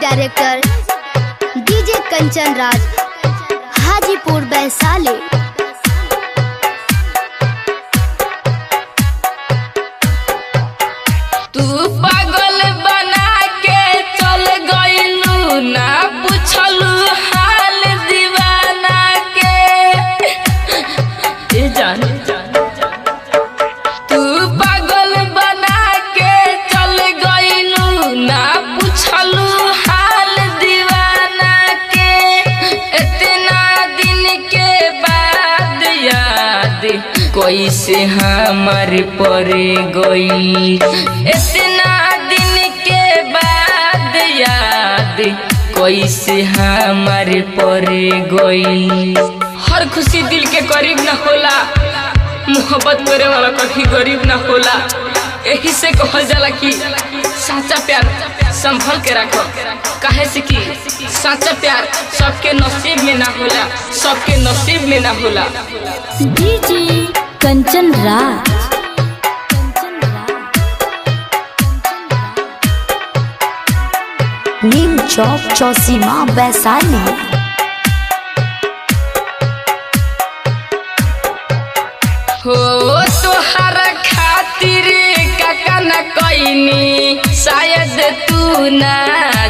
Director DJ Kanchan Raj, Hajipur Vaishali. तू पागल बना के चल गइलू, ना पूछलू हाल दीवाना के। ए जान तू पागल बना के चल गइलू, ना पूछलू हाल दीवाना के। इतना दिन के बाद याद कैसे हमार पड़ गई। इतना दिन के बाद याद कैसे हमार पड़ गई। हर खुशी दिल के करीब न होला, मोहब्बत करे वाला कभी गरीब न होला। यही से कहल जाला कि सच्चा प्यार संभल के रखो, काहे से कि सच्चा प्यार सबके नसीब में ना होला, सबके नसीब में ना होला। डीजे कंचन राज, नीम चौक चौसीमा वैशाली। हो तोहरा खातिर काका न कइनी, शायद तू ना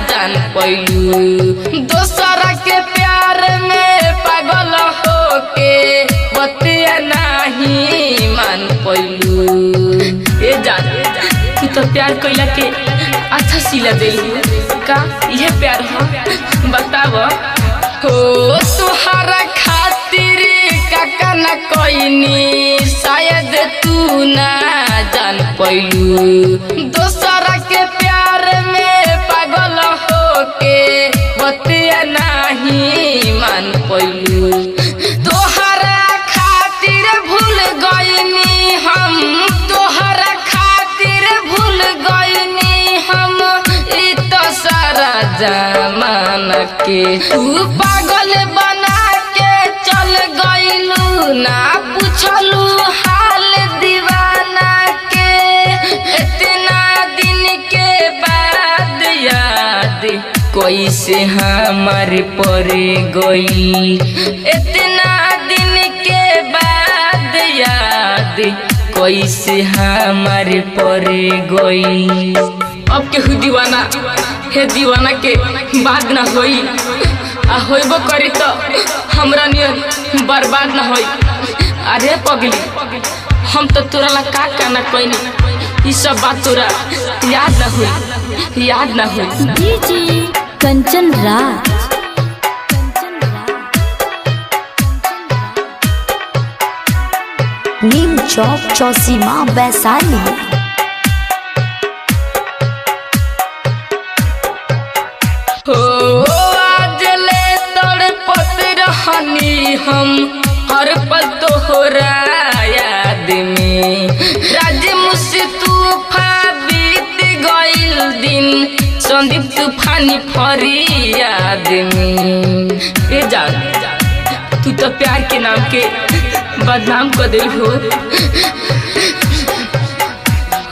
जान पैलू। दोसरा के प्यार में पागल होके बतिया नहीं मान पैलू। ए जान तू तो प्यार कइला के अच्छा सिला देलू का, यह प्यार है बताव। हो तोहरा खातिर काका न कइनी, शायद तू ना जान पैलू। दोसरा के प्यार में पागल होके बतिया नहीं मान पैलू। तोहरा खातिर भूल गइनी हम, तोहरा खातिर भूल गइनी हम। ई तो सारा जमाना के तू पागल बना के चल गइलू, ना पूछलू हाल दीवाना के। इतना दिन के बाद याद कैसे हमार पड़ गई। इतना दिन के बाद याद कैसे हमार पड़ गई। अब केहू दीवाना हे दीवाना के बात ना होई, आ होइबो करी तो हमरा नियन बर्बाद ना होई। अरे पगली हम तो तोरा ला का ना कइनी, ई सब बात तोरा याद ना होई, याद ना होई। डीजे कंचन राज, नीम चौक चौसीमा वैशाली। हो आज ले तड़पत रहनी हम हर पल तोहरा याद में। राज मुझसे तूफान बीत गइल दिन, संदीप तूफानी फरियाद में। ए जान तू तो प्यार के नाम के बदनाम कर दिल हो।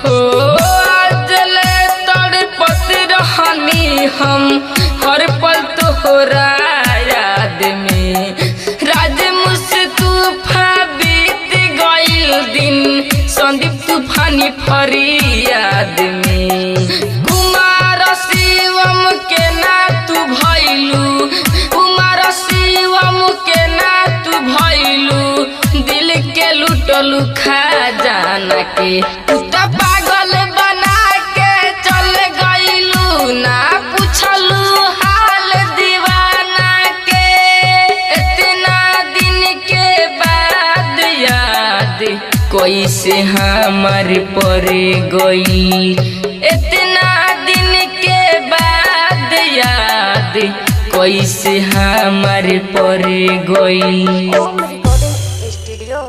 आज ले तड़पत रहनी हम हर पल तोहरा याद में। राज मुझसे तूफान बीत गइल दिन, संदीप तूफानी फरियाद में। कुमार शिवम के ना तू भइलू, कुमार शिवम के ना तू भइलू। दिल के लूटलू खजाना के, तू तो पागल बना के चल गइलू, ना पूछलू हाल दीवाना के। इतना दिन के बाद याद कैसे हमार पड़ गई। इतना दिन के बाद याद कैसे हमार पड़ गई। रिकॉर्डिंग स्टूडियो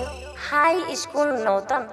हाई स्कूल नौतन।